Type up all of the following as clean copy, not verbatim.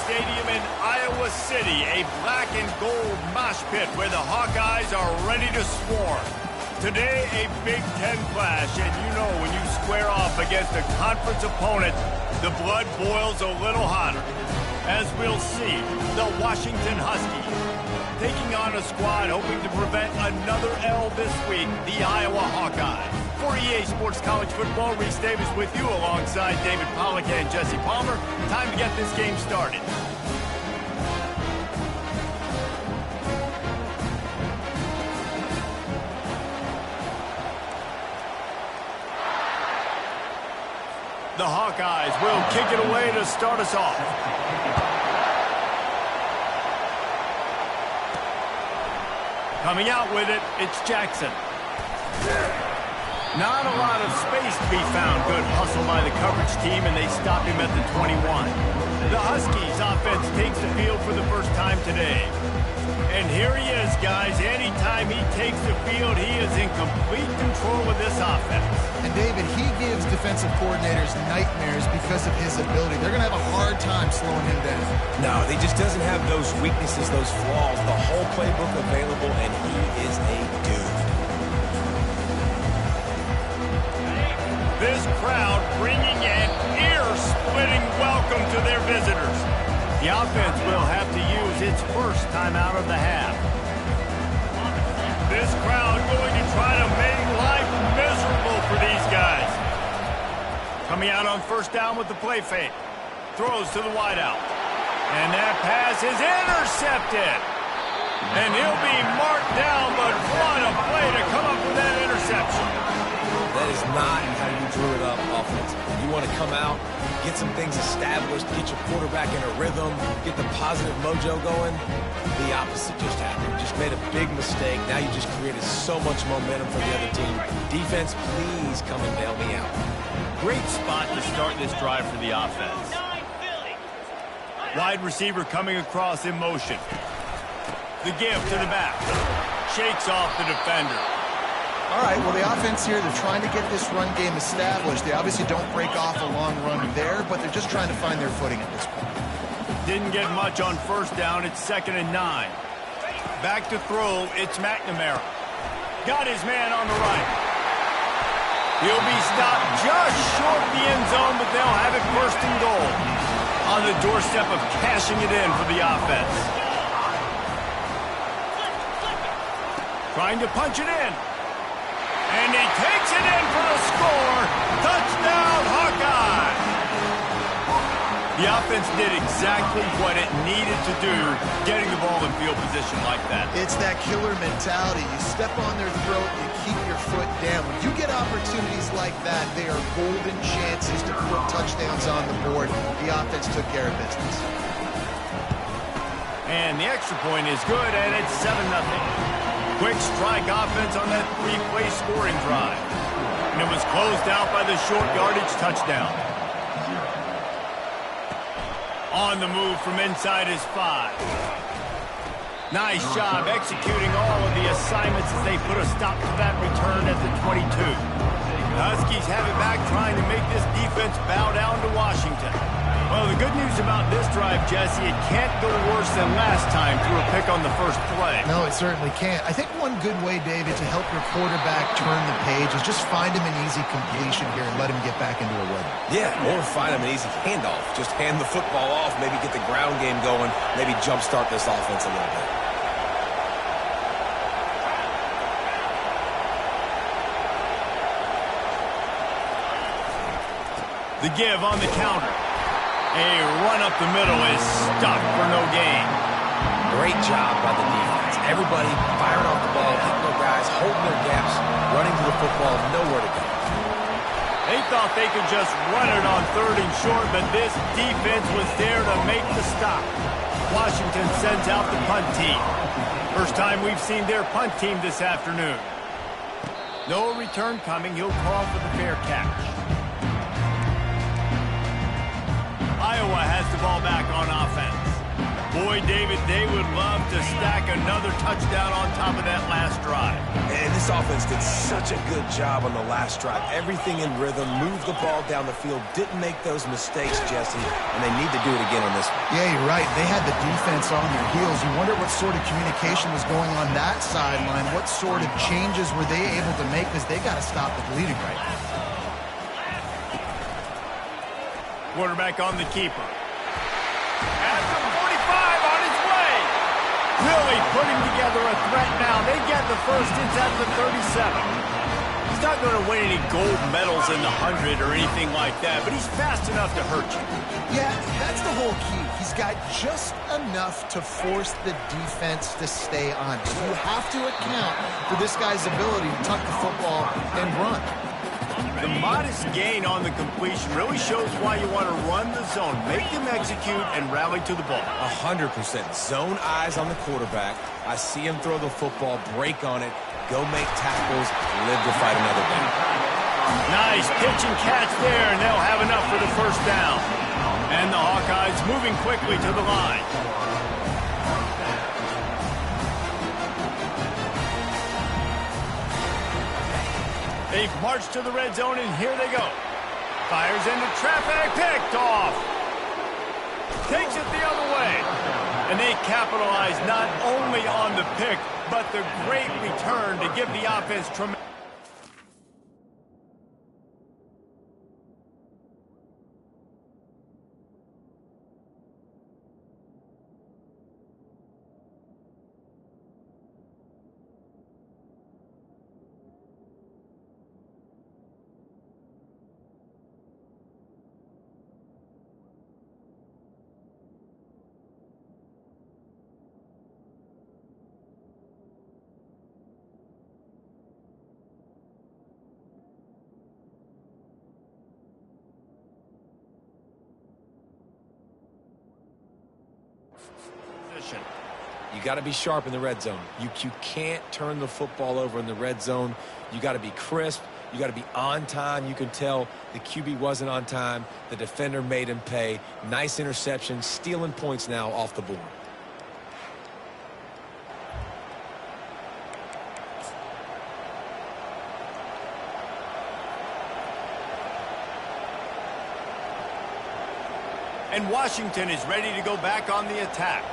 Stadium in Iowa City, a black and gold mosh pit where the Hawkeyes are ready to swarm. Today, a Big Ten clash, and you know when you square off against a conference opponent, the blood boils a little hotter. As we'll see, the Washington Huskies taking on a squad hoping to prevent another L this week, the Iowa Hawkeyes. For EA Sports College Football, Reese Davis with you alongside David Pollack and Jesse Palmer. Time to get this game started. The Hawkeyes will kick it away to start us off. Coming out with it, it's Jackson. Not a lot of space to be found. Good hustle by the coverage team, and they stop him at the 21. The Huskies offense takes the field for the first time today. And here he is, guys. Anytime he takes the field, he is in complete control of this offense. And David, he gives defensive coordinators nightmares because of his ability. They're going to have a hard time slowing him down. No, he just doesn't have those weaknesses, those flaws, the whole playbook available, and he is a dude. This crowd bringing an ear-splitting welcome to their visitors. The offense will have to use its first timeout of the half. This crowd going to try to make life miserable for these guys. Coming out on first down with the play fake. Throws to the wideout. And that pass is intercepted. And he'll be marked down, but what a play to come up with that interception. That is not how you drew it up offensively. You want to come out, get some things established, get your quarterback in a rhythm, get the positive mojo going. The opposite just happened. Just made a big mistake. Now you just created so much momentum for the other team. Defense, please come and bail me out. Great spot to start this drive for the offense. Wide receiver coming across in motion. The give to the back. Shakes off the defender. All right, well, the offense here, they're trying to get this run game established. They obviously don't break off a long run there, but they're just trying to find their footing at this point. Didn't get much on first down. It's 2nd and 9. Back to throw. It's McNamara. Got his man on the right. He'll be stopped just short of the end zone, but they'll have it 1st and goal. On the doorstep of cashing it in for the offense. Trying to punch it in. And he takes it in for a score. Touchdown, Hawkeye! The offense did exactly what it needed to do, getting the ball in field position like that. It's that killer mentality. You step on their throat, you keep your foot down. When you get opportunities like that, they are golden chances to put touchdowns on the board. The offense took care of business. And the extra point is good, and it's 7-0. Quick strike offense on that 3-play scoring drive. And it was closed out by the short yardage touchdown. On the move from inside his 5. Nice job executing all of the assignments as they put a stop to that return at the 22. The Huskies have it back trying to make this defense bow down to Washington. Well, the good news about this drive, Jesse, it can't go worse than last time through a pick on the first play. No, it certainly can't. I think one good way, David, to help your quarterback turn the page is just find him an easy completion here and let him get back into a rhythm. Yeah, or find him an easy handoff. Just hand the football off, maybe get the ground game going, maybe jumpstart this offense a little bit. The give on the counter. A run up the middle is stopped for no gain. Great job by the defense. Everybody firing off the ball, hitting their guys, holding their gaps, running to the football, nowhere to go. They thought they could just run it on 3rd and short, but this defense was there to make the stop. Washington sends out the punt team. First time we've seen their punt team this afternoon. No return coming. He'll call for the fair catch. Iowa has the ball back on offense. Boy, David, they would love to stack another touchdown on top of that last drive. And this offense did such a good job on the last drive. Everything in rhythm, moved the ball down the field, didn't make those mistakes, Jesse, and they need to do it again on this one. Yeah, you're right. They had the defense on their heels. You wonder what sort of communication was going on that sideline. What sort of changes were they able to make, because they got to stop the bleeding right now. Quarterback on the keeper. At the 45 on his way. Really putting together a threat now. They get the first. It's at the 37. He's not going to win any gold medals in the 100 or anything like that, but he's fast enough to hurt you. Yeah, that's the whole key. He's got just enough to force the defense to stay on. You have to account for this guy's ability to tuck the football and run. The modest gain on the completion really shows why you want to run the zone, make them execute, and rally to the ball. 100%. Zone eyes on the quarterback. I see him throw the football, break on it, go make tackles, live to fight another down. Nice pitch and catch there, and they'll have enough for the first down. And the Hawkeyes moving quickly to the line. They've marched to the red zone, and here they go. Fires into traffic, picked off. Takes it the other way. And they capitalize not only on the pick, but the great return to give the offense tremendous. You got to be sharp in the red zone. You can't turn the football over in the red zone. You got to be crisp. You got to be on time. You can tell the QB wasn't on time. The defender made him pay. Nice interception, stealing points now off the board. And Washington is ready to go back on the attack.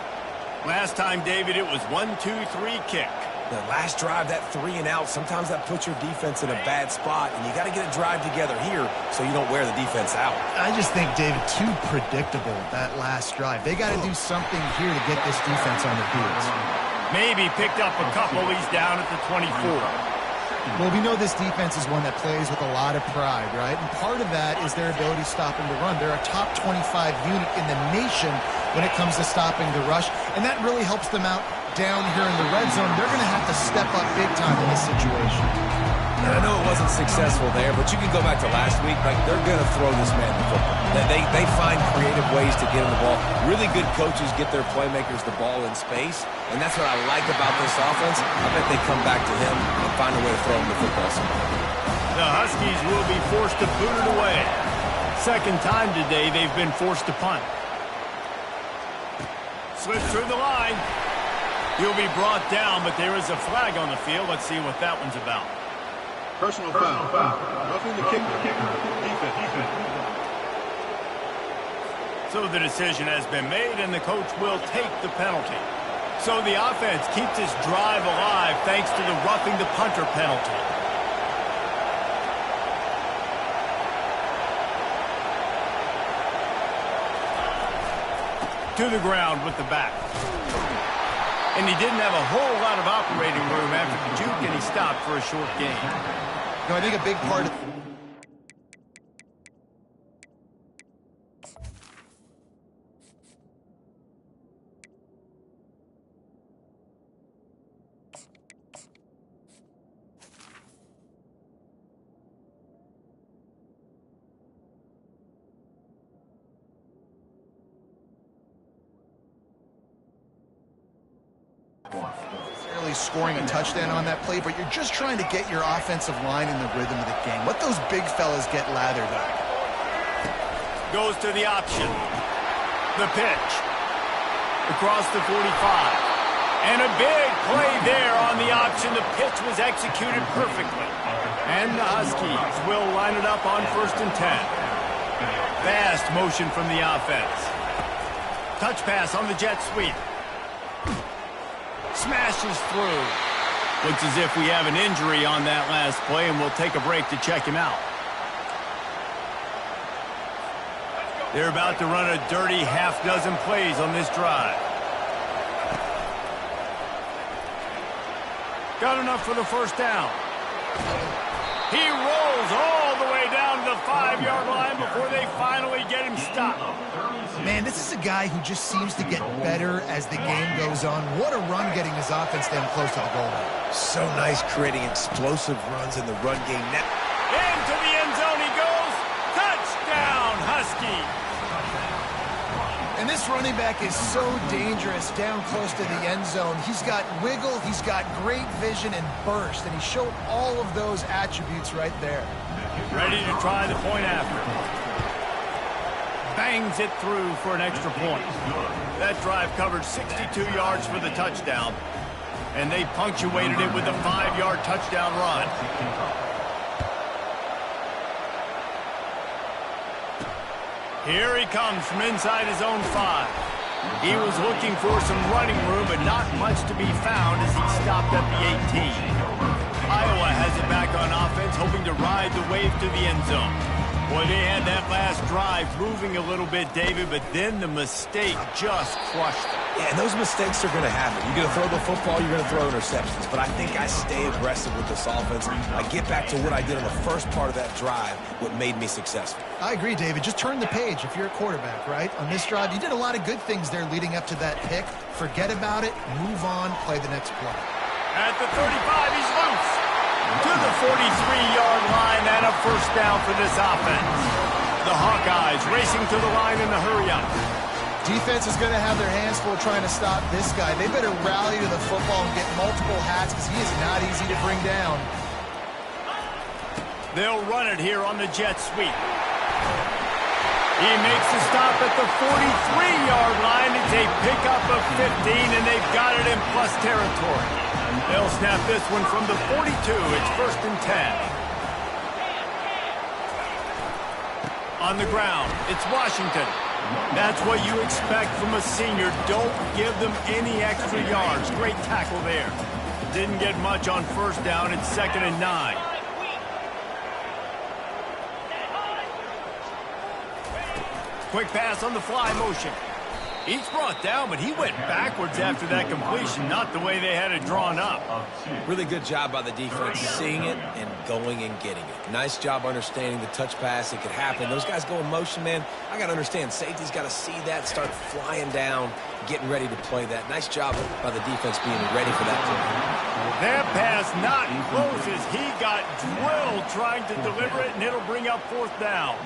Last time, David, it was 1-2-3 kick. The last drive, that 3 and out, sometimes that puts your defense in a bad spot, and you got to get a drive together here so you don't wear the defense out. I just think, David, too predictable, that last drive. They got to do something here to get this defense on their heels. Maybe picked up a couple. He's down at the 24. Well, we know this defense is one that plays with a lot of pride, right? And part of that is their ability stopping the run. They're a top 25 unit in the nation when it comes to stopping the rush, and that really helps them out down here in the red zone. They're going to have to step up big time in this situation. And I know it wasn't successful there, but you can go back to last week. Like, they're going to throw this man the football. They find creative ways to get him the ball. Really good coaches get their playmakers the ball in space, and that's what I like about this offense. I bet they come back to him and find a way to throw him the football somewhere. The Huskies will be forced to boot it away. Second time today they've been forced to punt. Slips through the line. He'll be brought down, but there is a flag on the field. Let's see what that one's about. Personal foul. Roughing the kicker. Defense. So the decision has been made, and the coach will take the penalty. So the offense keeps this drive alive thanks to the roughing the punter penalty. To the ground with the back. And he didn't have a whole lot of operating room after the juke, and he stopped for a short gain. I think a big part of scoring a touchdown on that play, but you're just trying to get your offensive line in the rhythm of the game. Let those big fellas get lathered up. Goes to the option. The pitch. across the 45. And a big play there on the option. The pitch was executed perfectly. And the Huskies will line it up on 1st and 10. Fast motion from the offense. Touch pass on the jet sweep. Smashes through. Looks as if we have an injury on that last play, and we'll take a break to check him out. They're about to run a dirty half-dozen plays on this drive. Got enough for the first down. He rolls all the way down to the 5-yard line before they finally get him stopped. Man, this is a guy who just seems to get better as the game goes on. What a run getting his offense down close to the goal line. So nice creating explosive runs in the run game. Into the end zone he goes. Touchdown, Husky. And this running back is so dangerous down close to the end zone. He's got wiggle, he's got great vision and burst, and he showed all of those attributes right there. Ready to try the point after. Bangs it through for an extra point. That drive covered 62 yards for the touchdown, and they punctuated it with a 5-yard touchdown run. Here he comes from inside his own 5. He was looking for some running room, but not much to be found as he stopped at the 18. Iowa has it back on offense, hoping to ride the wave to the end zone. Boy, they had that last drive moving a little bit, David, but then the mistake just crushed them. Yeah, and those mistakes are going to happen. You're going to throw the football, you're going to throw interceptions. But I think I stay aggressive with this offense. I get back to what I did on the first part of that drive, what made me successful. I agree, David. Just turn the page if you're a quarterback, right? On this drive, you did a lot of good things there leading up to that pick. Forget about it, move on, play the next play. At the 35, he's loose. To the 43-yard line and a first down for this offense. The Hawkeyes racing to the line in the hurry-up. Defense is going to have their hands full trying to stop this guy. They better rally to the football and get multiple hats because he is not easy to bring down. They'll run it here on the jet sweep. He makes a stop at the 43-yard line. It's a pickup of 15, and they've got it in plus territory. They'll snap this one from the 42. It's 1st and 10. On the ground, it's Washington. That's what you expect from a senior. Don't give them any extra yards. Great tackle there. Didn't get much on first down. It's 2nd and 9. Quick pass on the fly motion. He's brought down, but he went backwards after that completion, not the way they had it drawn up. Really good job by the defense, seeing it and going and getting it. Nice job understanding the touch pass. It could happen. Those guys go in motion, man. I got to understand, safety's got to see that, start flying down, getting ready to play that. Nice job by the defense being ready for that play. That pass not close as he got drilled trying to deliver it, and it'll bring up 4th down.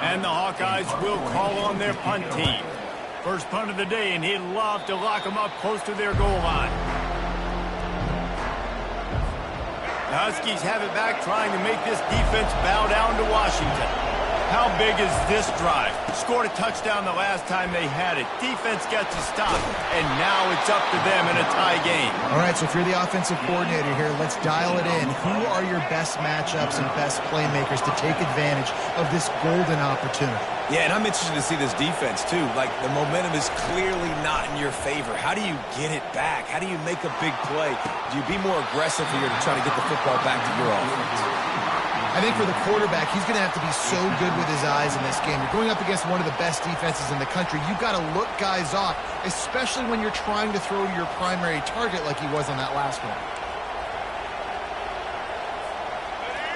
And the Hawkeyes will call on their punt team. First punt of the day, and he'd love to lock them up close to their goal line. The Huskies have it back, trying to make this defense bow down to Washington. How big is this drive? Scored a touchdown the last time they had it. Defense gets a stop, and now it's up to them in a tie game. All right, so if you're the offensive coordinator here, let's dial it in. Who are your best matchups and best playmakers to take advantage of this golden opportunity? Yeah, and I'm interested to see this defense, too. Like, the momentum is clearly not in your favor. How do you get it back? How do you make a big play? Do you be more aggressive here to try to get the football back to your offense? I think for the quarterback, he's going to have to be so good with his eyes in this game. You're going up against one of the best defenses in the country. You've got to look guys off, especially when you're trying to throw to your primary target like he was on that last one.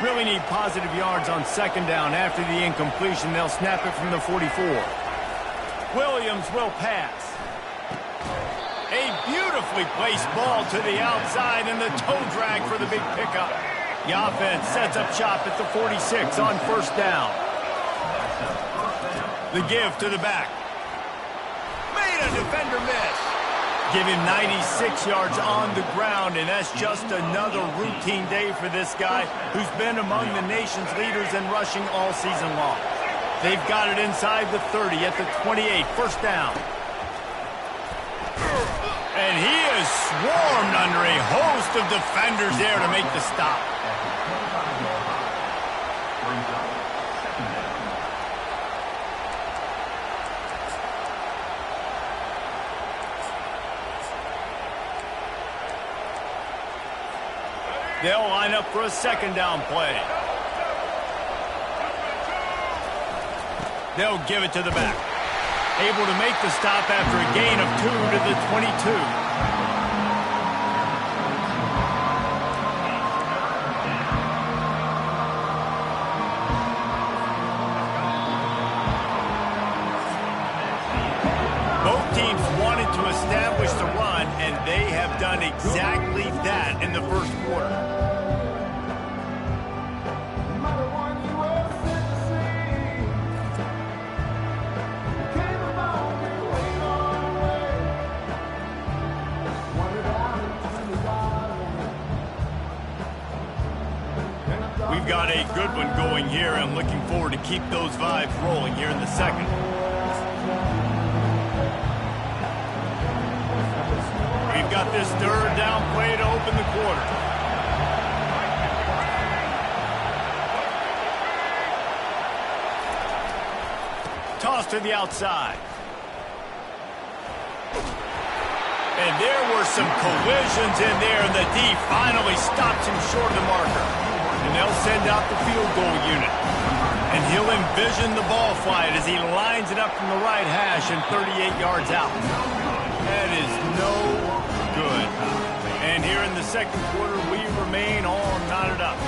Really need positive yards on 2nd down. After the incompletion, they'll snap it from the 44. Williams will pass. A beautifully placed ball to the outside, and the toe drag for the big pickup. The offense sets up shop at the 46 on 1st down. The give to the back. Made a defender miss. Give him 96 yards on the ground, and that's just another routine day for this guy who's been among the nation's leaders in rushing all season long. They've got it inside the 30 at the 28, 1st down. And he is swarmed under a host of defenders there to make the stop. They'll line up for a second down play. They'll give it to the back. Able to make the stop after a gain of 2 to the 22. Both teams wanted to establish the run, and they have done exactly that in the first quarter. We've got a good one going here, and looking forward to keep those vibes rolling here in the second. We've got this third down play to open the quarter. Toss to the outside. And there were some collisions in there, and the D finally stops him short of the marker. And they'll send out the field goal unit. And he'll envision the ball flight as he lines it up from the right hash and 38 yards out. That is no good. And here in the second quarter, we remain all knotted up.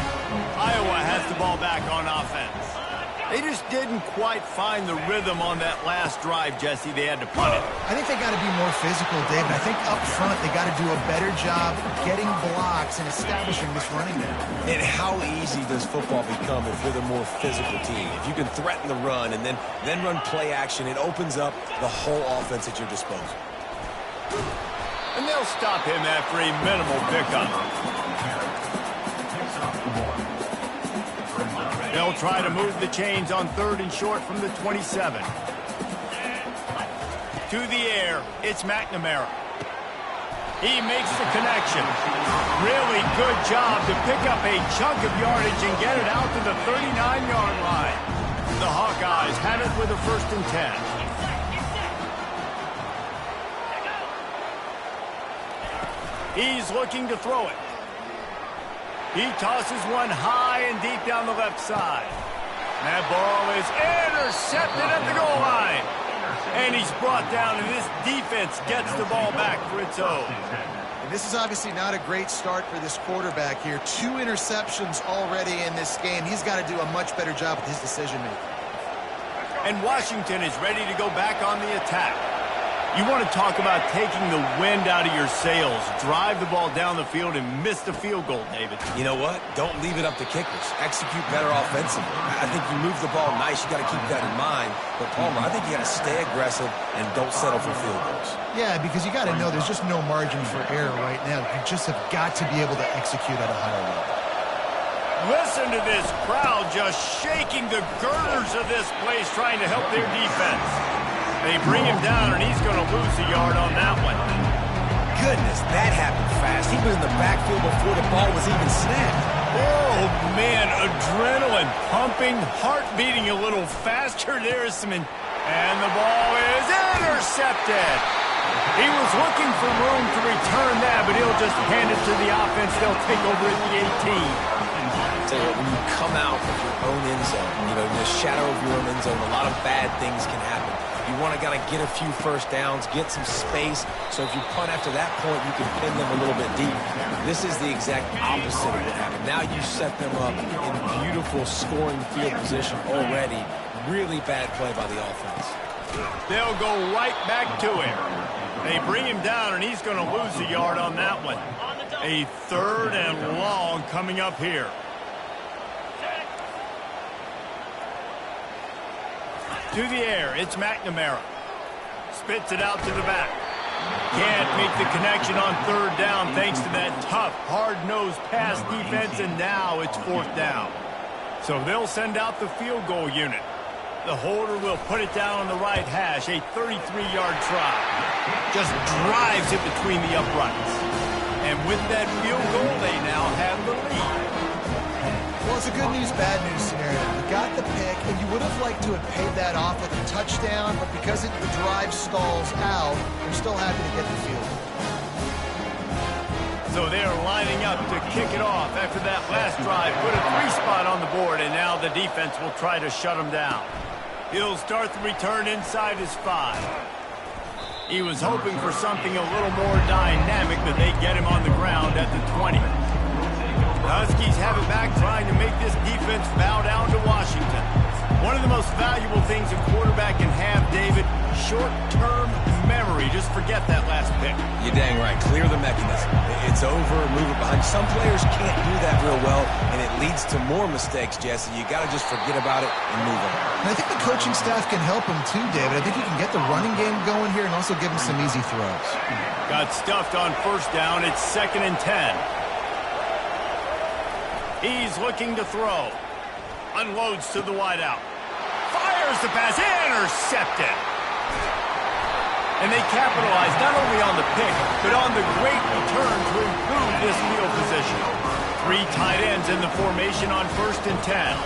Iowa has the ball back on offense. They just didn't quite find the rhythm on that last drive, Jesse. They had to punt it. I think they got to be more physical, David. I think up front they got to do a better job getting blocks and establishing this running game. And how easy does football become if you're the more physical team? If you can threaten the run and then run play action, it opens up the whole offense at your disposal. And they'll stop him after a minimal pickup. They'll try to move the chains on 3rd and short from the 27. To the air, it's McNamara. He makes the connection. Really good job to pick up a chunk of yardage and get it out to the 39-yard line. The Hawkeyes have it with a 1st and 10. He's looking to throw it. He tosses one high and deep down the left side. That ball is intercepted at the goal line. And he's brought down, and this defense gets the ball back for its own. And this is obviously not a great start for this quarterback here. 2 interceptions already in this game. He's got to do a much better job with his decision-making. And Washington is ready to go back on the attack. You want to talk about taking the wind out of your sails. Drive the ball down the field and miss the field goal, David. You know what? Don't leave it up to kickers. Execute better offensively. I think you move the ball nice. You got to keep that in mind. But, Palmer, I think you got to stay aggressive and don't settle for field goals. Yeah, because you got to know there's just no margin for error right now. You just have got to be able to execute at a higher level. Listen to this crowd just shaking the girders of this place trying to help their defense. They bring him down, and he's going to lose a yard on that one. Goodness, that happened fast. He was in the backfield before the ball was even snapped. Oh, man, adrenaline pumping, heart beating a little faster. There's some, and the ball is intercepted. He was looking for room to return that, but he'll just hand it to the offense. They'll take over at the 18. Tell you what, when you come out of your own end zone, you know, in the shadow of your own end zone, a lot of bad things can happen. You want to get a few first downs, get some space, so if you punt after that point, you can pin them a little bit deep. This is the exact opposite of what happened. Now you set them up in beautiful scoring field position already. Really bad play by the offense. They'll go right back to him. They bring him down, and he's going to lose a yard on that one. A 3rd and long coming up here. To the air, it's McNamara. Spits it out to the back. Can't make the connection on 3rd down thanks to that tough, hard-nosed pass defense, and now it's 4th down. So they'll send out the field goal unit. The holder will put it down on the right hash, a 33-yard try. Just drives it between the uprights. And with that field goal, they now have the lead. Well, it's a good news, bad news scenario. You got the pick, and you would have liked to have paid that off with a touchdown, but because the drive stalls out, you're still happy to get the field goal. So they're lining up to kick it off after that last drive. Put a 3-spot on the board, and now the defense will try to shut them down. He'll start the return inside his 5. He was hoping for something a little more dynamic, but they get him on the ground at the 20. The Huskies have it back, trying to make this defense bow down to Washington. One of the most valuable things a quarterback can have, David, short-term memory. Just forget that last pick. You're dang right. Clear the mechanism. It's over, move it behind. Some players can't do that real well, and it leads to more mistakes, Jesse. You got to just forget about it and move on. And I think the coaching staff can help him too, David. I think he can get the running game going here and also give him some easy throws. Got stuffed on first down. It's 2nd and 10. He's looking to throw. Unloads to the wideout. Fires the pass. Intercepted. And they capitalize not only on the pick, but on the great return to improve this field position. 3 tight ends in the formation on 1st and 10.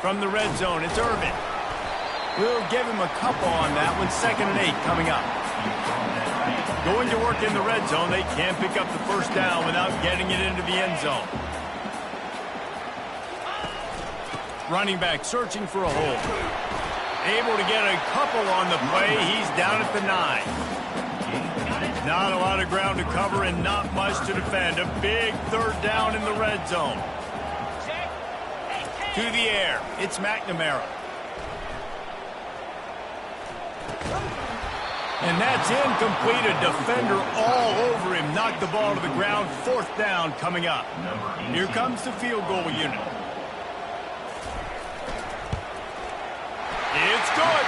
From the red zone, it's Irvin. We'll give him a couple on that one. 2nd and 8 coming up. Going to work in the red zone. They can't pick up the first down without getting it into the end zone. Running back searching for a hole. Able to get a couple on the play. He's down at the 9. Not a lot of ground to cover and not much to defend. A big 3rd down in the red zone. To the air. It's McNamara. And that's incomplete. A defender all over him. Knocked the ball to the ground. 4th down coming up. Here comes the field goal unit. It's good.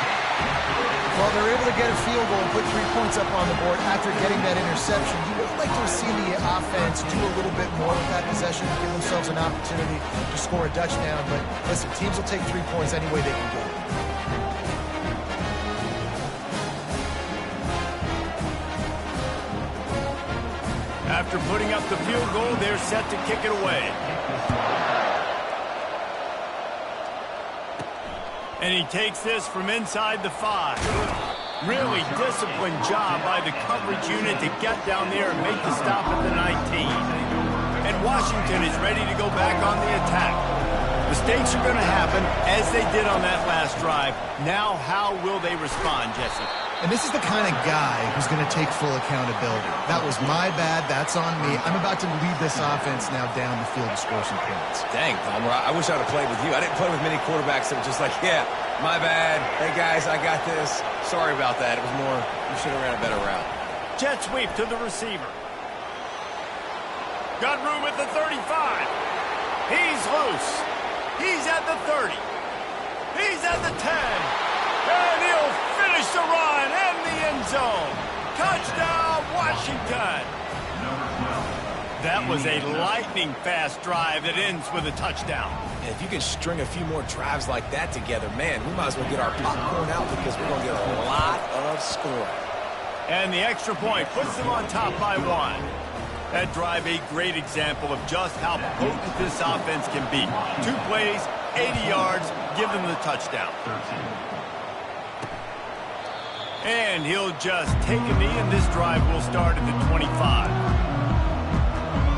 Well, they're able to get a field goal and put 3 points up on the board after getting that interception. You would like to see the offense do a little bit more with that possession, give themselves an opportunity to score a touchdown. But listen, teams will take 3 points any way they can get it. After putting up the field goal, they're set to kick it away. And he takes this from inside the 5. Really disciplined job by the coverage unit to get down there and make the stop at the 19. And Washington is ready to go back on the attack. Mistakes are going to happen, as they did on that last drive. Now, how will they respond, Jesse? And this is the kind of guy who's going to take full accountability. That was my bad. That's on me. I'm about to lead this offense now down the field to score some points. Dang, Palmer, I wish I would have played with you. I didn't play with many quarterbacks that were just like, yeah, my bad. Hey, guys, I got this. Sorry about that. It was more, you should have ran a better route. Jet sweep to the receiver. Got room at the 35. He's loose. He's at the 30. He's at the 10. And he'll finish the run in the end zone. Touchdown, Washington. That was a lightning-fast drive that ends with a touchdown. And if you can string a few more drives like that together, man, we might as well get our popcorn out because we're going to get a lot of scoring. And the extra point puts them on top by 1. That drive, a great example of just how potent this offense can be. 2 plays, 80 yards, give them the touchdown. And he'll just take a knee, and this drive will start at the 25.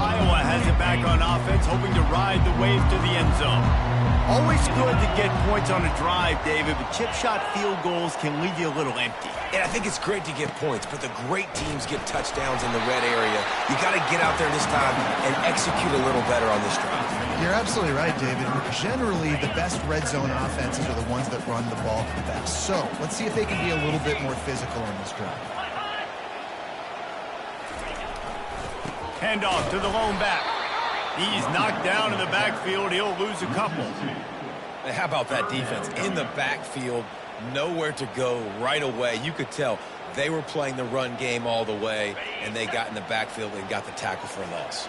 Iowa has it back on offense, hoping to ride the wave to the end zone. Always good to get points on a drive, David, but chip shot field goals can leave you a little empty. And I think it's great to get points, but the great teams get touchdowns in the red area. You got to get out there this time and execute a little better on this drive. You're absolutely right, David. Generally, the best red zone offenses are the ones that run the ball the best. So let's see if they can be a little bit more physical on this drive. Handoff to the lone back. He's knocked down in the backfield. He'll lose a couple. How about that defense? In the backfield, nowhere to go right away. You could tell they were playing the run game all the way, and they got in the backfield and got the tackle for a loss.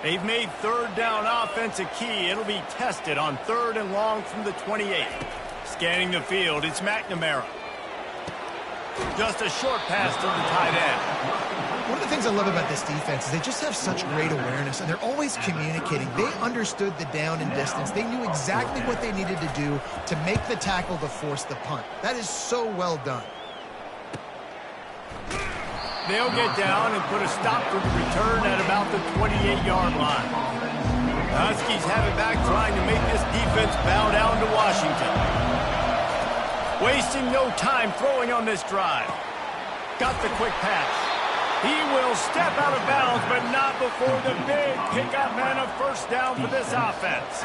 They've made third down offense a key. It'll be tested on 3rd and long from the 28. Scanning the field, it's McNamara. Just a short pass to the tight end. One of the things I love about this defense is they just have such great awareness, and they're always communicating. They understood the down and distance. They knew exactly what they needed to do to make the tackle to force the punt. That is so well done. They'll get down and put a stop for the return at about the 28-yard line. The Huskies have it back, trying to make this defense bow down to Washington. Wasting no time throwing on this drive. Got the quick pass. He will step out of bounds, but not before the big pickup and a first down for this offense.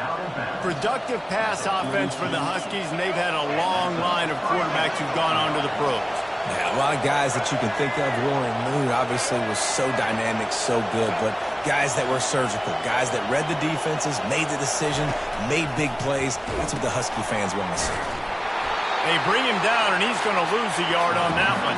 Productive pass offense for the Huskies, and they've had a long line of quarterbacks who've gone on to the pros. Yeah, a lot of guys that you can think of. Warren Moon obviously was so dynamic, so good, but guys that were surgical, guys that read the defenses, made the decision, made big plays. That's what the Husky fans want to see. They bring him down, and he's going to lose a yard on that one.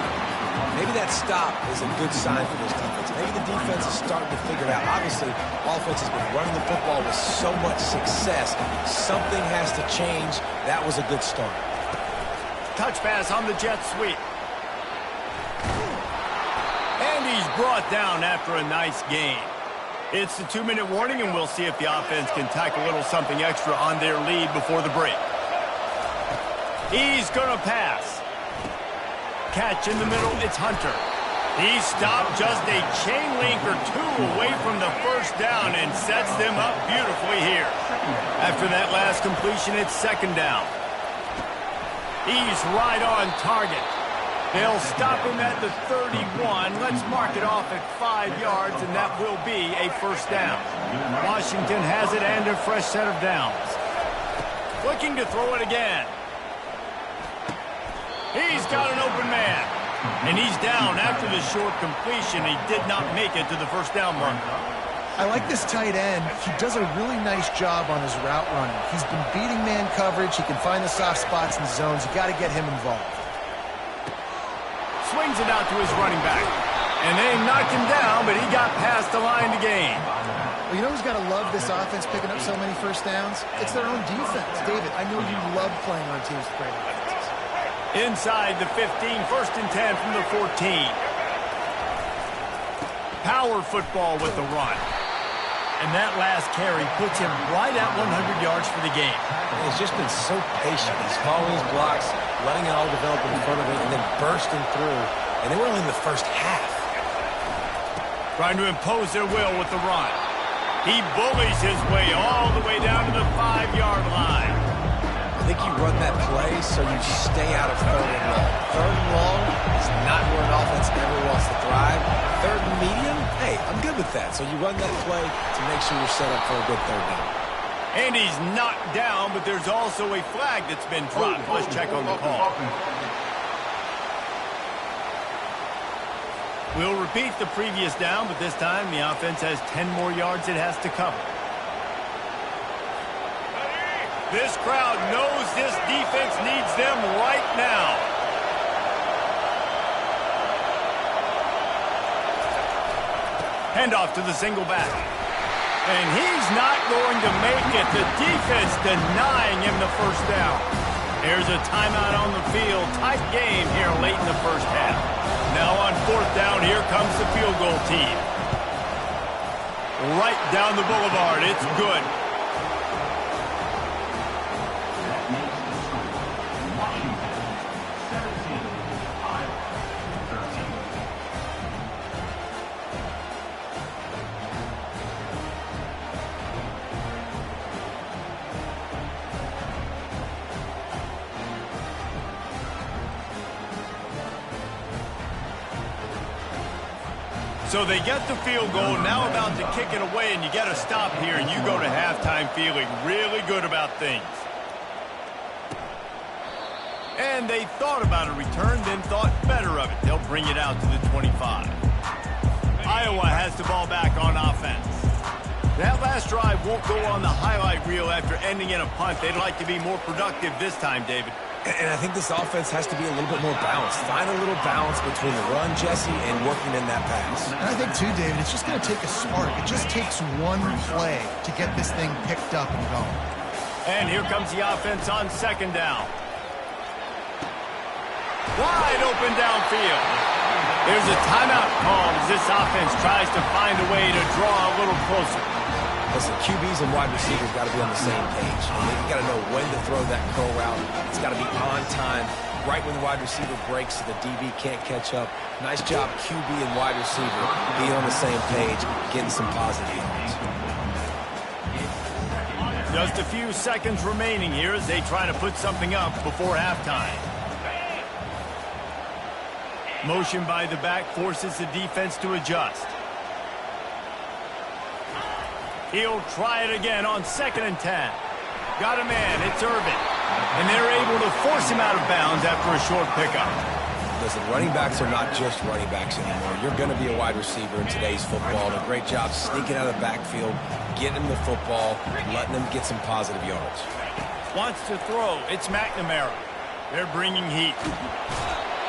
Maybe that stop is a good sign for this defense. Maybe the defense is starting to figure it out. Obviously, offense has been running the football with so much success. Something has to change. That was a good start. Touch pass on the jet sweep. And he's brought down after a nice gain. It's the 2-minute warning, and we'll see if the offense can tack a little something extra on their lead before the break. He's going to pass. Catch in the middle, it's Hunter. He stopped just a chain link or two away from the first down and sets them up beautifully here. After that last completion, it's 2nd down. He's right on target. They'll stop him at the 31. Let's mark it off at 5 yards, and that will be a first down. Washington has it and a fresh set of downs. Looking to throw it again. He's got an open man. And he's down after the short completion. He did not make it to the first down marker. I like this tight end. He does a really nice job on his route running. He's been beating man coverage. He can find the soft spots and zones. You got to get him involved. Swings it out to his running back. And they knocked him down, but he got past the line to gain. Well, you know who's got to love this offense picking up so many first downs? It's their own defense. David, I know you love playing on teams with great offenses. Inside the 15, 1st and 10 from the 14. Power football with the run. And that last carry puts him right at 100 yards for the game. He's just been so patient. He's following his blocks, letting it all develop in front of him, and then bursting through. And they were only in the first half. Trying to impose their will with the run. He bullies his way all the way down to the 5-yard line. I think you run that play so you stay out of 3rd and long. 3rd and long is not where an offense ever wants to thrive. 3rd and medium, hey, I'm good with that. So you run that play to make sure you're set up for a good 3rd down. And he's knocked down, but there's also a flag that's been dropped. Let's check on the call. We'll repeat the previous down, but this time the offense has 10 more yards it has to cover. This crowd knows this defense needs them right now. Handoff to the single back. And he's not going to make it. The defense denying him the first down. There's a timeout on the field. Tight game here late in the first half. Now on 4th down, here comes the field goal team. Right down the boulevard. It's good. So they get the field goal, now about to kick it away, and you get a stop here, and you go to halftime feeling really good about things. And they thought about a return, then thought better of it. They'll bring it out to the 25. Iowa has the ball back on offense. That last drive won't go on the highlight reel after ending in a punt. They'd like to be more productive this time, David. And I think this offense has to be a little bit more balanced. Find a little balance between the run, Jesse, and working in that pass. And I think, too, David, it's just going to take a spark. It just takes one play to get this thing picked up and going. And here comes the offense on second down. Wide open downfield. There's a timeout called as this offense tries to find a way to draw a little closer. Listen, QBs and wide receivers got to be on the same page. You got to know when to throw that curl route. It's got to be on time, right when the wide receiver breaks so the DB can't catch up. Nice job, QB and wide receiver, being on the same page, getting some positive yards. Just a few seconds remaining here as they try to put something up before halftime. Motion by the back forces the defense to adjust. He'll try it again on 2nd and 10. Got a man, it's Irvin. And they're able to force him out of bounds after a short pickup. Listen, running backs are not just running backs anymore. You're going to be a wide receiver in today's football. And a great job sneaking out of the backfield, getting him the football, letting him get some positive yards. Wants to throw, it's McNamara. They're bringing heat.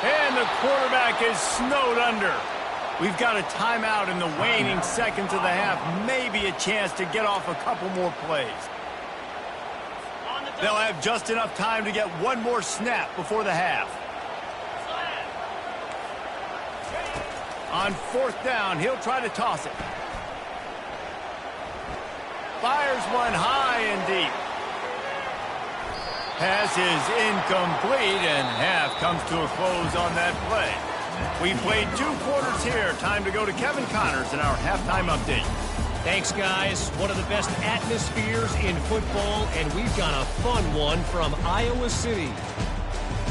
And the quarterback is snowed under. We've got a timeout in the waning seconds of the half. Maybe a chance to get off a couple more plays. They'll have just enough time to get one more snap before the half. On 4th down, he'll try to toss it. Fires one high and deep. Pass is incomplete, and half comes to a close on that play. We played 2 quarters here. Time to go to Kevin Connors in our halftime update. Thanks, guys. One of the best atmospheres in football, and we've got a fun one from Iowa City.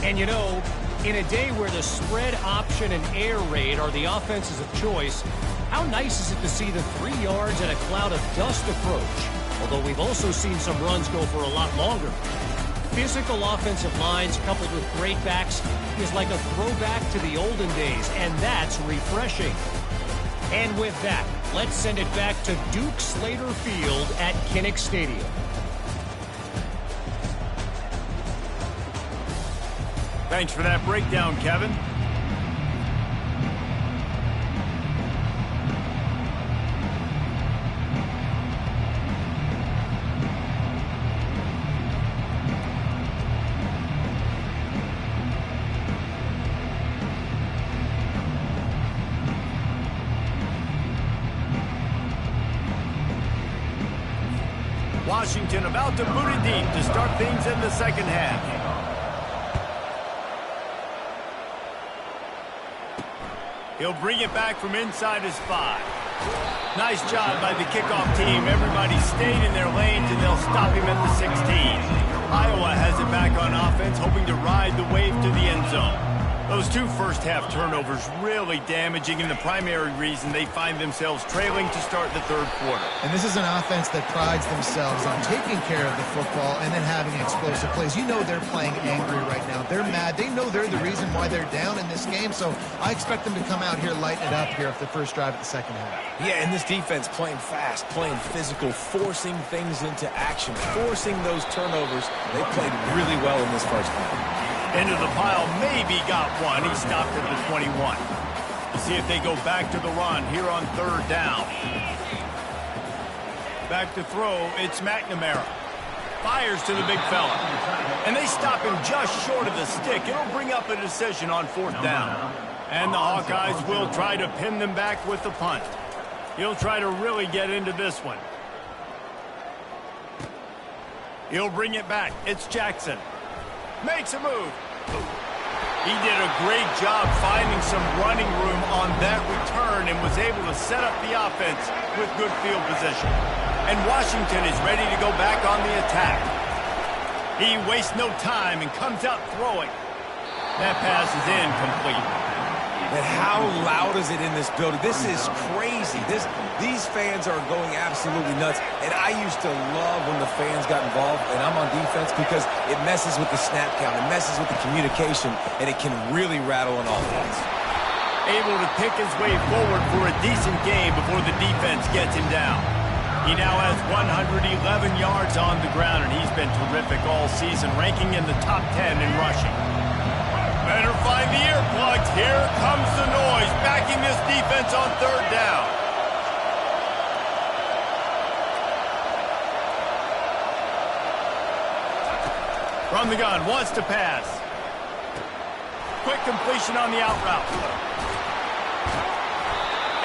And you know, in a day where the spread option and air raid are the offenses of choice, how nice is it to see the 3 yards and a cloud of dust approach? Although we've also seen some runs go for a lot longer. Physical offensive lines coupled with great backs is like a throwback to the olden days, and that's refreshing. And with that, let's send it back to Duke Slater Field at Kinnick Stadium. Thanks for that breakdown, Kevin. Washington about to boot it deep to start things in the second half. He'll bring it back from inside his 5. Nice job by the kickoff team. Everybody stayed in their lanes, and they'll stop him at the 16. Iowa has it back on offense, hoping to ride the wave to the end zone. Those 2 first-half turnovers really damaging, and the primary reason they find themselves trailing to start the 3rd quarter. And this is an offense that prides themselves on taking care of the football and then having explosive plays. You know they're playing angry right now. They're mad. They know they're the reason why they're down in this game, so I expect them to come out here, lighten it up here for the first drive of the second half. Yeah, and this defense playing fast, playing physical, forcing things into action, forcing those turnovers. They played really well in this first half. Into the pile, maybe got one. He stopped at the 21. We'll see if they go back to the run here on 3rd down. Back to throw, it's McNamara. Fires to the big fella. And they stop him just short of the stick. It'll bring up a decision on 4th down. And the Hawkeyes will try to pin them back with the punt. He'll try to really get into this one. He'll bring it back. It's Jackson. Makes a move. He did a great job finding some running room on that return and was able to set up the offense with good field position. And Washington is ready to go back on the attack. He wastes no time and comes out throwing. That pass is incomplete. And how loud is it in this building? This is crazy. These fans are going absolutely nuts. And I used to love when the fans got involved, and I'm on defense, because it messes with the snap count. It messes with the communication, and it can really rattle an offense. Able to pick his way forward for a decent game before the defense gets him down. He now has 111 yards on the ground, and he's been terrific all season, ranking in the top 10 in rushing. Better find the earplugs. Here comes the noise, backing this defense on third down. From the gun, wants to pass. Quick completion on the out route.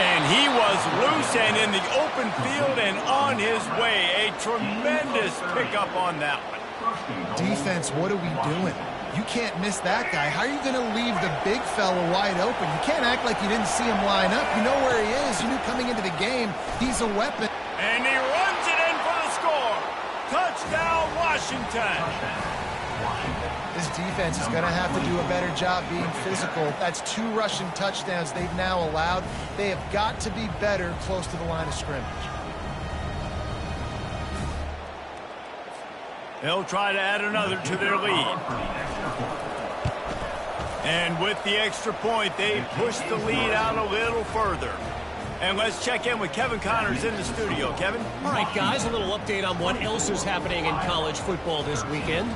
And he was loose and in the open field and on his way. A tremendous pickup on that one. Defense, what are we doing? You can't miss that guy. How are you going to leave the big fella wide open? You can't act like you didn't see him line up. You know where he is. You knew coming into the game he's a weapon. And he runs it in for the score. Touchdown, Washington. This defense is going to have to do a better job being physical. That's 2 rushing touchdowns they've now allowed. They have got to be better close to the line of scrimmage. They'll try to add another to their lead. And with the extra point, they push the lead out a little further. And let's check in with Kevin Connors in the studio. Kevin? All right, guys, a little update on what else is happening in college football this weekend.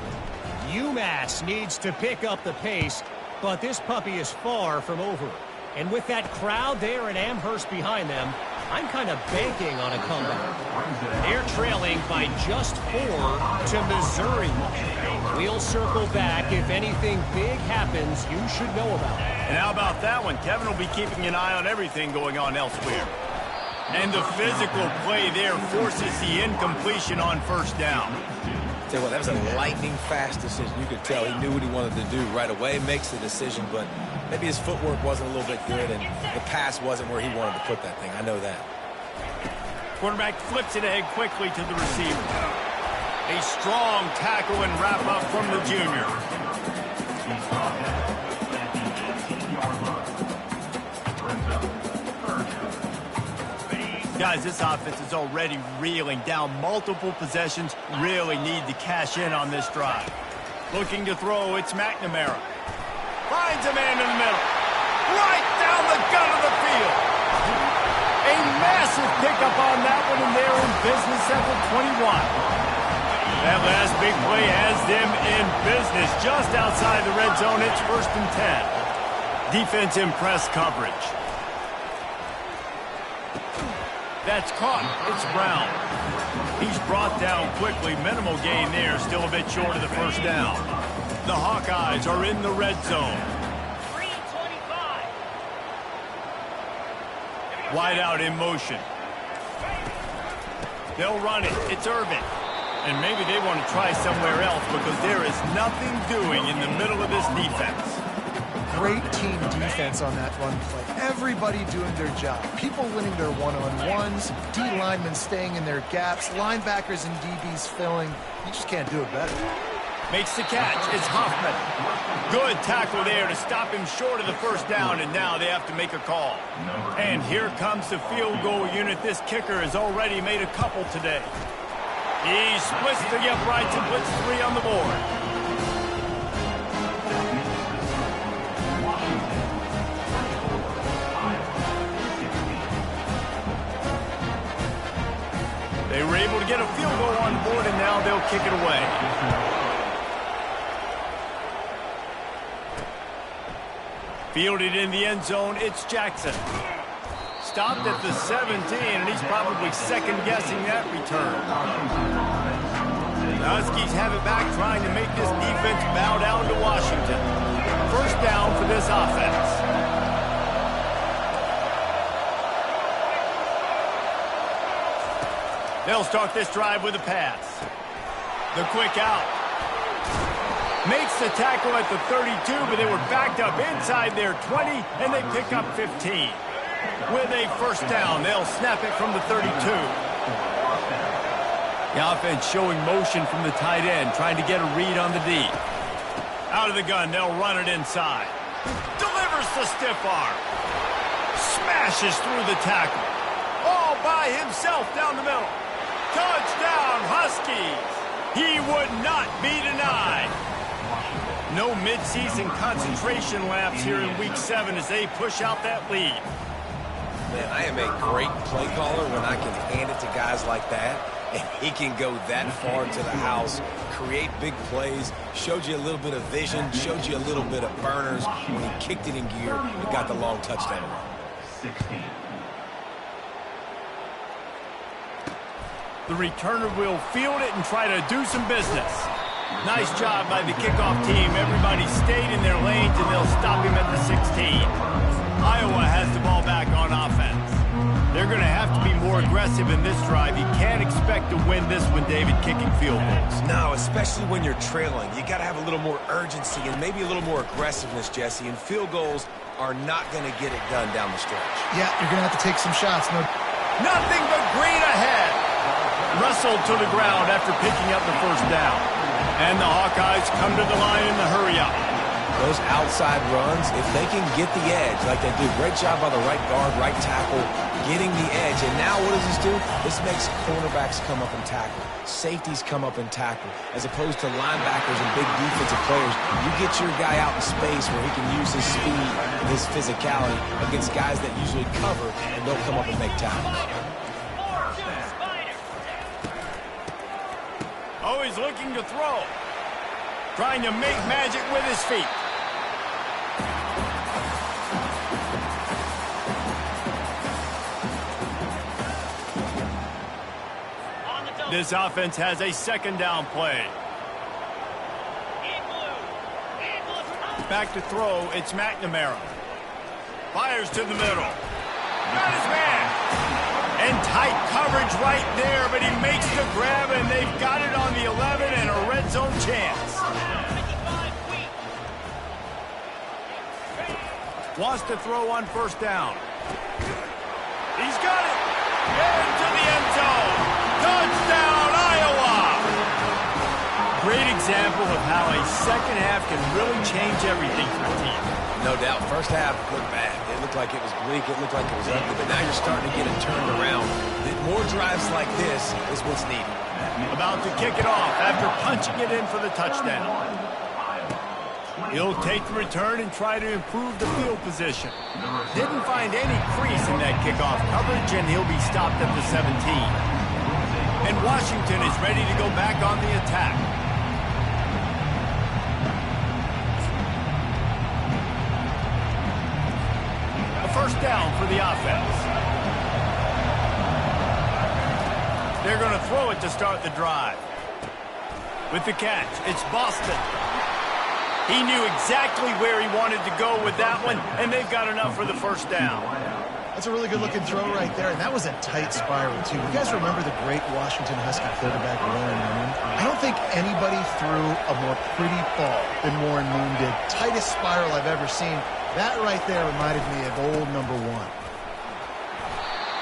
UMass needs to pick up the pace, but this puppy is far from over. And with that crowd there in Amherst behind them, I'm kind of banking on a comeback. They're trailing by just 4 to Missouri. We'll circle back. If anything big happens, you should know about it. And how about that one? Kevin will be keeping an eye on everything going on elsewhere. And the physical play there forces the incompletion on first down. Tell you what, that was a lightning-fast decision. You could tell he knew what he wanted to do right away, makes the decision, but maybe his footwork wasn't a little bit good, and the pass wasn't where he wanted to put that thing. I know that. Quarterback flips it ahead quickly to the receiver. A strong tackle and wrap-up from the junior. Guys, this offense is already reeling down multiple possessions. Really need to cash in on this drive. Looking to throw, it's McNamara. Finds a man in the middle. Right down the gut of the field. A massive pickup on that one, and they're in business at the 21. That last big play has them in business just outside the red zone. It's 1st and 10. Defense in press coverage. That's caught. It's Brown. He's brought down quickly. Minimal gain there. Still a bit short of the first down. The Hawkeyes are in the red zone. 3:25. Wide out in motion. They'll run it. It's Irvin. And maybe they want to try somewhere else because there is nothing doing in the middle of this defense. Great team defense on that run play. Everybody doing their job. People winning their one-on-ones, D linemen staying in their gaps, linebackers and DBs filling. You just can't do it better. Makes the catch. It's Hoffman. Good tackle there to stop him short of the first down, and now they have to make a call. And here comes the field goal unit. This kicker has already made a couple today. He splits the uprights and puts 3 on the board. They were able to get a field goal on board, and now they'll kick it away. Fielded in the end zone, it's Jackson. Stopped at the 17, and he's probably second-guessing that return. The Huskies have it back, trying to make this defense bow down to Washington. First down for this offense. They'll start this drive with a pass. The quick out. Makes the tackle at the 32, but they were backed up inside their 20, and they pick up 15. With a first down, they'll snap it from the 32. The offense showing motion from the tight end, trying to get a read on the D. Out of the gun, they'll run it inside. Delivers the stiff arm. Smashes through the tackle. All by himself down the middle. Touchdown, Huskies. He would not be denied. No midseason concentration laps here in Week 7 as they push out that lead. Man, I am a great play caller when I can hand it to guys like that, and he can go that far to the house, create big plays, showed you a little bit of vision, showed you a little bit of burners when he kicked it in gear and got the long touchdown run. 16. The returner will field it and try to do some business. Nice job by the kickoff team. Everybody stayed in their lanes, and they'll stop him at the 16. Iowa has the ball back on offense. They're going to have to be more aggressive in this drive. You can't expect to win this one, David, kicking field goals. No, especially when you're trailing. You got to have a little more urgency and maybe a little more aggressiveness, Jesse, and field goals are not going to get it done down the stretch. Yeah, you're going to have to take some shots. Nothing but green ahead. Wrestled to the ground after picking up the first down. And the Hawkeyes come to the line in the hurry-up. Those outside runs, if they can get the edge, like they do, great job by the right guard, right tackle, getting the edge. And now what does this do? This makes cornerbacks come up and tackle. Safeties come up and tackle. As opposed to linebackers and big defensive players, you get your guy out in space where he can use his speed and his physicality against guys that usually cover and don't come up and make tackles. Oh, he's looking to throw. Trying to make magic with his feet. This offense has a second down play. Back to throw, it's McNamara. Fires to the middle. Got his man. And tight coverage right there, but he makes the grab, and they've got it on the 11 and a red zone chance. Wants to throw on first down. He's got it. Into the end zone. Touchdown, Iowa! Great example of how a second half can really change everything for a team. No doubt. First half looked bad. It looked like it was bleak. It looked like it was ugly. But now you're starting to get it turned around. More drives like this is what's needed. About to kick it off after punching it in for the touchdown. He'll take the return and try to improve the field position. Didn't find any crease in that kickoff coverage, and he'll be stopped at the 17. And Washington is ready to go back on the attack. A first down for the offense. They're going to throw it to start the drive. With the catch, it's Boston. He knew exactly where he wanted to go with that one, and they've got enough for the first down. That's a really good-looking throw right there, and that was a tight spiral, too. You guys remember the great Washington Husky quarterback, Warren Moon? I don't think anybody threw a more pretty ball than Warren Moon did. Tightest spiral I've ever seen. That right there reminded me of old number 1.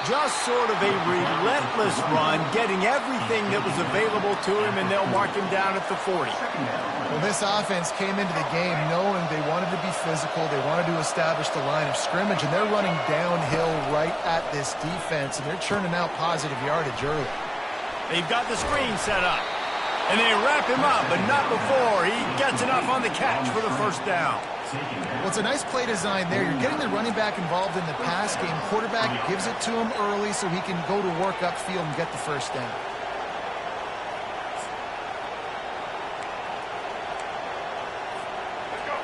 Just sort of a relentless run, getting everything that was available to him, and they'll mark him down at the 40. Well, this offense came into the game knowing they wanted to be physical, they wanted to establish the line of scrimmage, and they're running downhill right at this defense, and they're churning out positive yardage early. They've got the screen set up, and they wrap him up, but not before he gets enough on the catch for the first down. Well, it's a nice play design there. You're getting the running back involved in the pass game. Quarterback gives it to him early so he can go to work upfield and get the first down.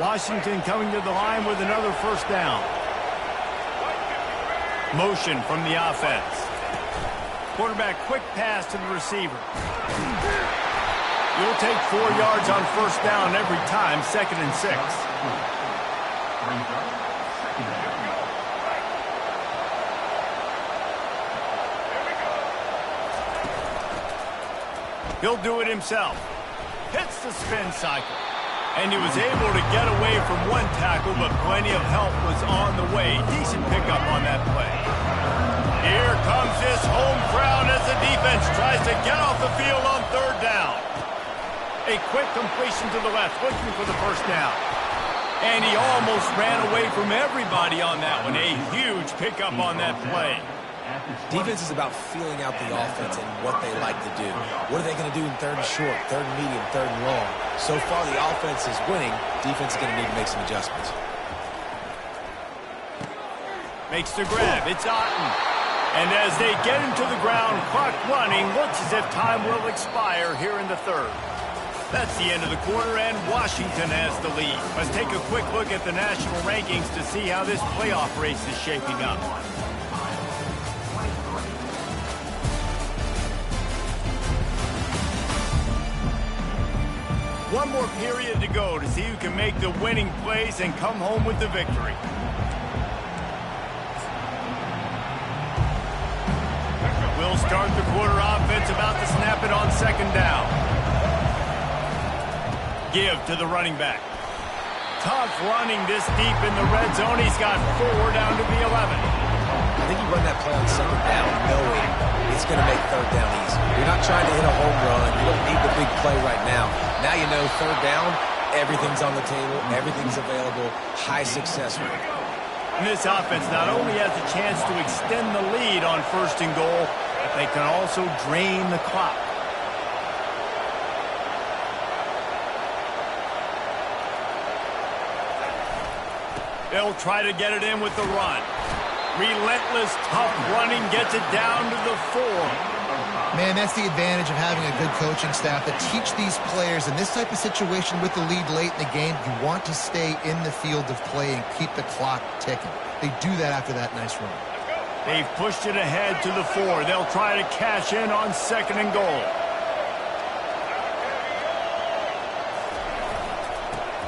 Washington coming to the line with another first down. Motion from the offense. Quarterback quick pass to the receiver. You'll take 4 yards on first down every time, 2nd and 6. He'll do it himself. Hits the spin cycle. And he was able to get away from one tackle, but plenty of help was on the way. Decent pickup on that play. Here comes this home crowd as the defense tries to get off the field on third down. A quick completion to the left, looking for the first down. And he almost ran away from everybody on that one. A huge pickup on that play. Defense is about feeling out the offense and what they like to do. What are they going to do in third and short, third and medium, third and long? So far, the offense is winning. Defense is going to need to make some adjustments. Makes the grab. It's Otten. And as they get him to the ground, clock running, looks as if time will expire here in the third. That's the end of the quarter, and Washington has the lead. Let's take a quick look at the national rankings to see how this playoff race is shaping up. One more period to go to see who can make the winning plays and come home with the victory. We'll start the quarter offense about to snap it on second down. Give to the running back. Tough running this deep in the red zone. He's got 4 down to the 11. I think you run that play on second down knowing it's going to make third down easy. You're not trying to hit a home run. You don't need the big play right now. Now you know third down, everything's on the table, everything's available, high success rate. And this offense not only has a chance to extend the lead on first and goal, but they can also drain the clock. They'll try to get it in with the run. Relentless, tough running gets it down to the 4. Man, that's the advantage of having a good coaching staff that teach these players in this type of situation with the lead late in the game, you want to stay in the field of play and keep the clock ticking. They do that after that nice run. They've pushed it ahead to the 4. They'll try to cash in on second and goal.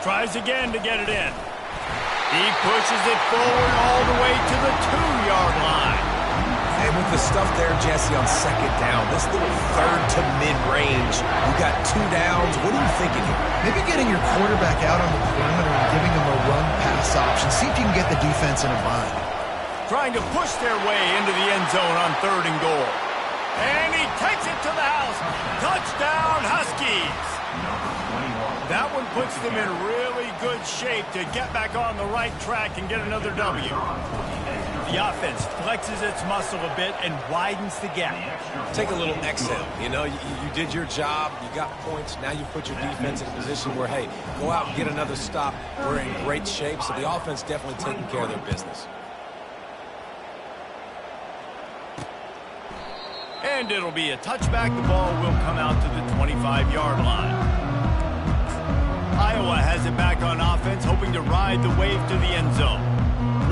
Tries again to get it in. He pushes it forward all the way to the 2-yard line. And with the stuff there, Jesse, on second down, this little third to mid-range, you got 2 downs. What are you thinking here? Maybe getting your quarterback out on the perimeter and giving him a run-pass option. See if you can get the defense in a bind. Trying to push their way into the end zone on third and goal. And he takes it to the house. Touchdown, Huskies. That one puts them in really good shape to get back on the right track and get another W. The offense flexes its muscle a bit and widens the gap. Take a little exhale. You know, you did your job. You got points. Now you put your defense in a position where, hey, go out and get another stop. We're in great shape, so the offense definitely taking care of their business. And it'll be a touchback. The ball will come out to the 25-yard line. Iowa has it back on offense, hoping to ride the wave to the end zone.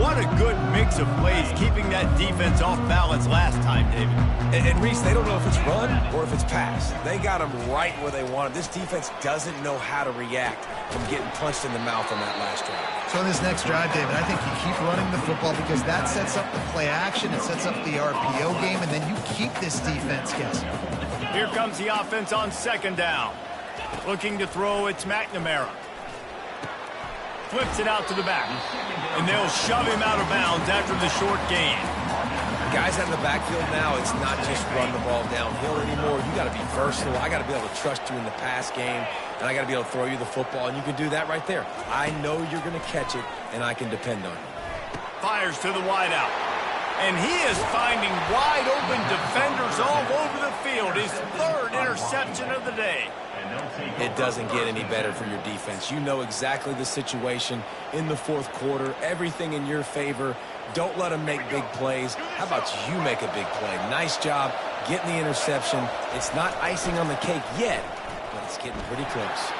What a good mix of plays, keeping that defense off balance last time, David. And Reese, they don't know if it's run or if it's pass. They got them right where they want them. This defense doesn't know how to react from getting punched in the mouth on that last drive. So in this next drive, David, I think you keep running the football because that sets up the play action, it sets up the RPO game, and then you keep this defense guessing. Here comes the offense on second down. Looking to throw, it's McNamara. Flips it out to the back. And they'll shove him out of bounds after the short gain. Guys out of the backfield now, it's not just run the ball downhill anymore. You got to be versatile. I got to be able to trust you in the pass game, and I got to be able to throw you the football, and you can do that right there. I know you're going to catch it, and I can depend on you. Fires to the wideout. And he is finding wide-open defenders all over the field. His third interception of the day. It doesn't get any better for your defense. You know exactly the situation in the fourth quarter. Everything in your favor. Don't let them make big plays. How about you make a big play? Nice job getting the interception. It's not icing on the cake yet, but it's getting pretty close.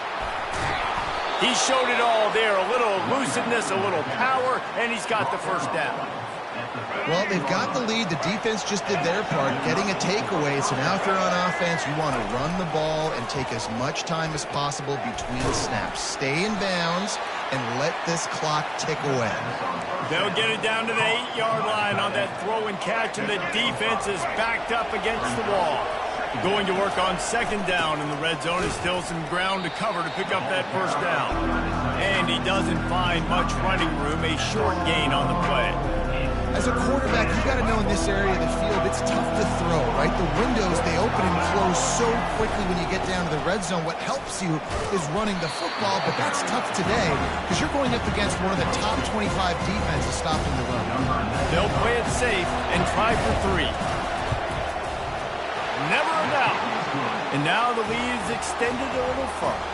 He showed it all there. A little elusiveness, a little power, and he's got the first down. Well, they've got the lead. The defense just did their part, getting a takeaway. So now if you're on offense, you want to run the ball and take as much time as possible between snaps. Stay in bounds and let this clock tick away. They'll get it down to the 8-yard line on that throw and catch, and the defense is backed up against the wall. Going to work on second down in the red zone. Is still some ground to cover to pick up that first down. And he doesn't find much running room, a short gain on the play. As a quarterback, you've got to know in this area of the field, it's tough to throw, right? The windows, they open and close so quickly when you get down to the red zone. What helps you is running the football, but that's tough today because you're going up against one of the top 25 defenses stopping the run. They'll play it safe and try for 3. Never a doubt. And now the lead is extended a little further.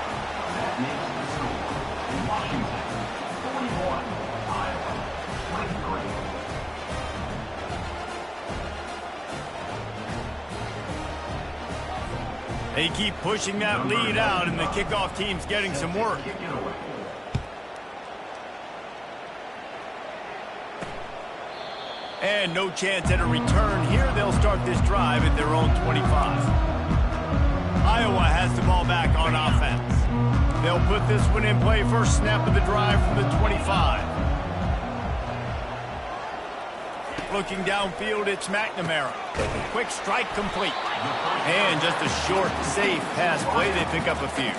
They keep pushing that lead out, and the kickoff team's getting some work. And no chance at a return here. They'll start this drive at their own 25. Iowa has the ball back on offense. They'll put this one in play first snap of the drive from the 25. Looking downfield, it's McNamara. Quick strike complete. And just a short, safe pass play. They pick up a few.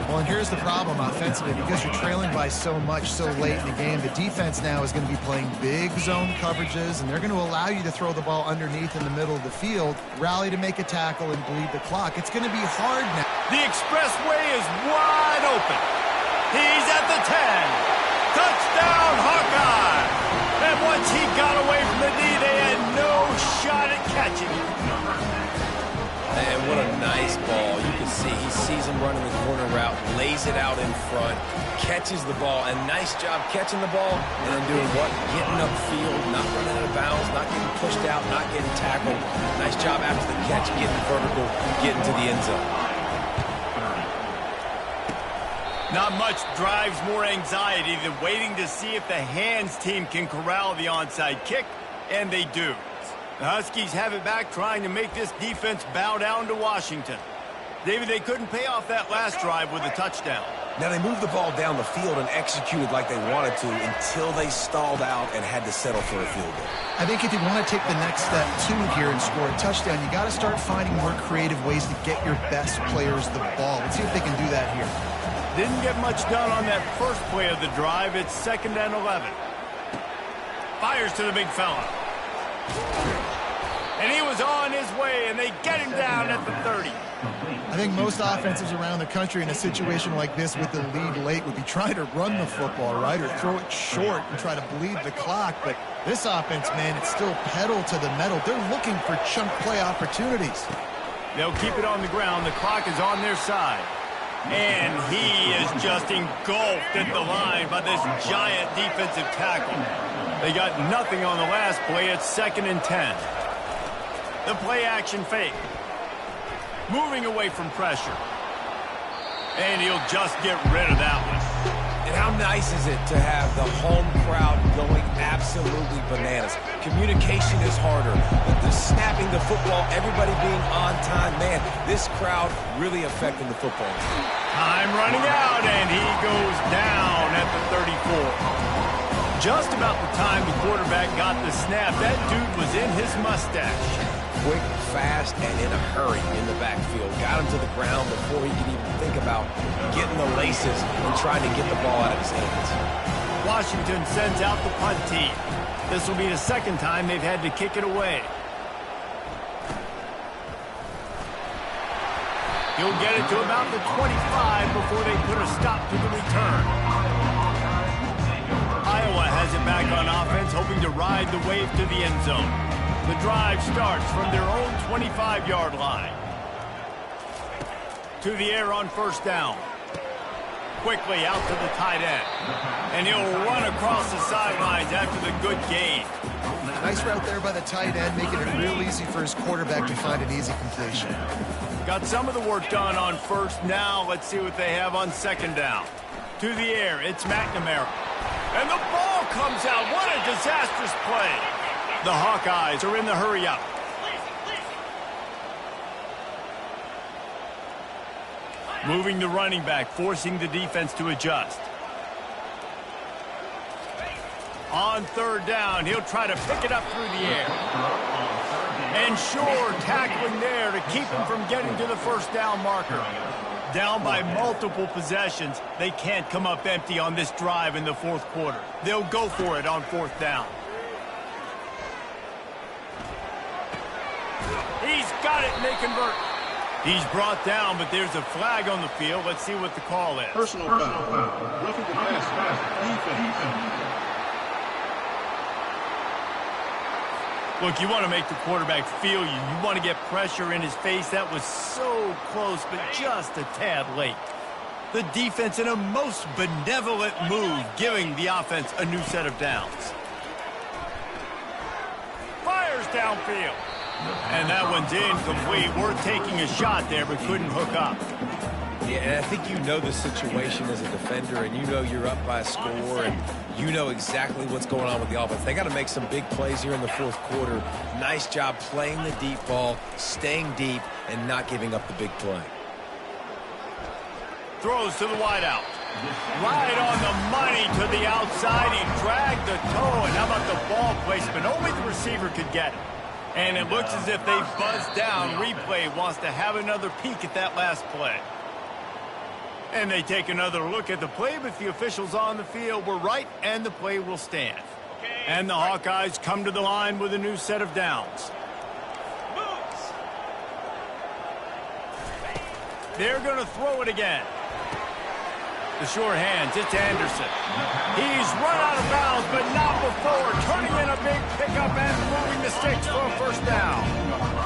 Well, and here's the problem offensively. Because you're trailing by so much so late in the game, the defense now is going to be playing big zone coverages, and they're going to allow you to throw the ball underneath in the middle of the field, rally to make a tackle, and bleed the clock. It's going to be hard now. The expressway is wide open. He's at the 10. Touchdown, Hawkeye! And once he got away from the knee, they had no shot at catching him. And what a nice ball. You can see he sees him running the corner route, lays it out in front, catches the ball, and nice job catching the ball and then doing what? Getting upfield, not running out of bounds, not getting pushed out, not getting tackled. Nice job after the catch, getting vertical, getting to the end zone. Not much drives more anxiety than waiting to see if the hands team can corral the onside kick, and they do. The Huskies have it back, trying to make this defense bow down to Washington. David, they couldn't pay off that last drive with a touchdown. Now, they moved the ball down the field and executed like they wanted to until they stalled out and had to settle for a field goal. I think if you want to take the next step, too, here and score a touchdown, you got to start finding more creative ways to get your best players the ball. Let's see if they can do that here. Didn't get much done on that first play of the drive. It's 2nd and 11. Fires to the big fella. And he was on his way, and they get him down at the 30. I think most offenses around the country in a situation like this with the lead late would be trying to run the football, right, or throw it short and try to bleed the clock. But this offense, man, it's still pedal to the metal. They're looking for chunk play opportunities. They'll keep it on the ground. The clock is on their side. And he is just engulfed at the line by this giant defensive tackle. They got nothing on the last play. It's 2nd and 10. The play action fake. Moving away from pressure. And he'll just get rid of that one. And how nice is it to have the home crowd going absolutely bananas? Communication is harder. But the snapping the football, everybody being on time, man, this crowd really affecting the football team. Time running out, and he goes down at the 34. Just about the time the quarterback got the snap, that dude was in his mustache. Quick, fast, and in a hurry in the backfield. Got him to the ground before he could even think about getting the laces and trying to get the ball out of his hands. Washington sends out the punt team. This will be the 2nd time they've had to kick it away. He'll get it to about the 25 before they put a stop to the return. Iowa has it back on offense, hoping to ride the wave to the end zone. The drive starts from their own 25-yard line. To the air on first down. Quickly out to the tight end. And he'll run across the sidelines after the good gain. Nice route there by the tight end, making it real easy for his quarterback to find an easy completion. Got some of the work done on first. Now let's see what they have on 2nd down. To the air, it's McNamara. And the ball comes out. What a disastrous play. The Hawkeyes are in the hurry up. Moving the running back, forcing the defense to adjust. On 3rd down, he'll try to pick it up through the air. And sure, tackling there to keep him from getting to the first down marker. Down by multiple possessions, they can't come up empty on this drive in the 4th quarter. They'll go for it on 4th down. He's got it, and they convert. He's brought down, but there's a flag on the field. Let's see what the call is. Personal foul. Roughing the pass. Defense. Look, you want to make the quarterback feel you. You want to get pressure in his face. That was so close, but just a tad late. The defense in a most benevolent move, giving the offense a new set of downs. Fires downfield. And that one's incomplete. Worth taking a shot there, but couldn't hook up. Yeah, and I think you know the situation as a defender, and you know you're up by a score, and you know exactly what's going on with the offense. They got to make some big plays here in the fourth quarter. Nice job playing the deep ball, staying deep, and not giving up the big play. Throws to the wideout. Right on the money to the outside. He dragged the toe, and how about the ball placement? Only the receiver could get it. And it looks as if they buzzed down. Replay wants to have another peek at that last play. And they take another look at the play, but the officials on the field were right, and the play will stand. And the Hawkeyes come to the line with a new set of downs. They're going to throw it again. The short hands, it's Anderson. He's run out of bounds, but not before. Turning in a big pickup and moving the sticks for a first down.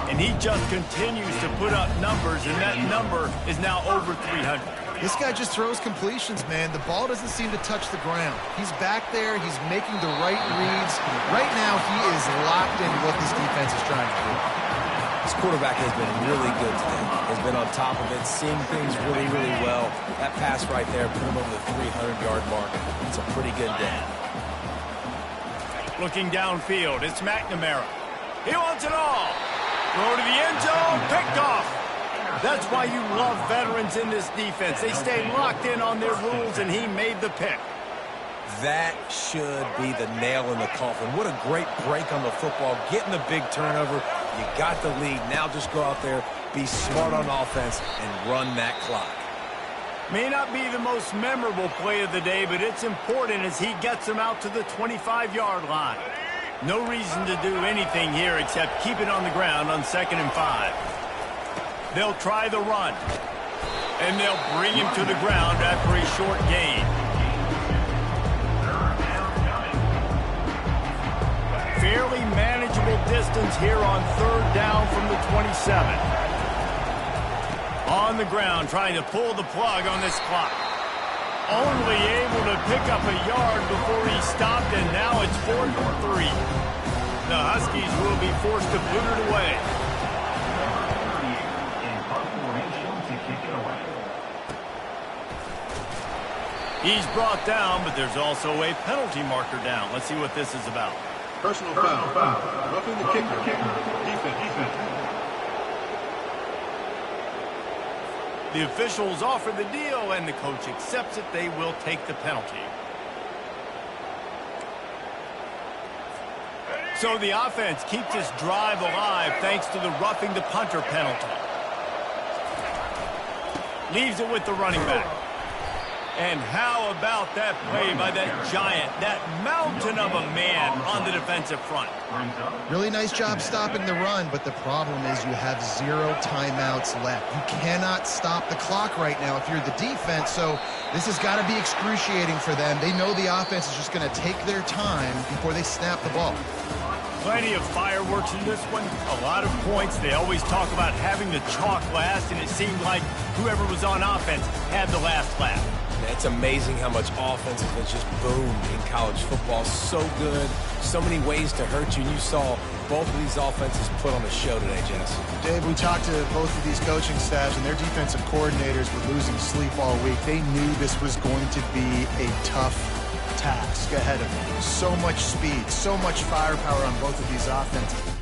And he just continues to put up numbers, and that number is now over 300. This guy just throws completions, man. The ball doesn't seem to touch the ground. He's back there. He's making the right reads. Right now, he is locked in what this defense is trying to do. This quarterback has been really good today. Has been on top of it, seeing things really, really well. That pass right there put him over the 300-yard mark. It's a pretty good day. Looking downfield, it's McNamara. He wants it all. Throw to the end zone, picked off. That's why you love veterans in this defense. They stay locked in on their rules, and he made the pick. That should be the nail in the coffin. What a great break on the football. Getting the big turnover. You got the lead. Now just go out there, be smart on offense, and run that clock. May not be the most memorable play of the day, but it's important as he gets them out to the 25-yard line. No reason to do anything here except keep it on the ground on 2nd and 5. They'll try the run, and they'll bring him to the ground after a short gain. Fairly manageable distance here on 3rd down from the 27. On the ground, trying to pull the plug on this clock. Only able to pick up a yard before he stopped, and now it's 4th and 3. The Huskies will be forced to boot it away. He's brought down, but there's also a penalty marker down. Let's see what this is about. Personal foul. Roughing the kicker. Defense. The officials offer the deal, and the coach accepts it. They will take the penalty. So the offense keeps this drive alive thanks to the roughing the punter penalty. Leaves it with the running back. And how about that play by that giant, that mountain of a man on the defensive front? Really nice job stopping the run, but the problem is you have 0 timeouts left. You cannot stop the clock right now if you're the defense, so this has got to be excruciating for them. They know the offense is just going to take their time before they snap the ball. Plenty of fireworks in this one, a lot of points. They always talk about having the chalk last, and it seemed like whoever was on offense had the last laugh. It's amazing how much offense has just boomed in college football. So good, so many ways to hurt you. And you saw both of these offenses put on a show today, Jess. Dave, we talked to both of these coaching staffs, and their defensive coordinators were losing sleep all week. They knew this was going to be a tough task ahead of them. So much speed, so much firepower on both of these offenses.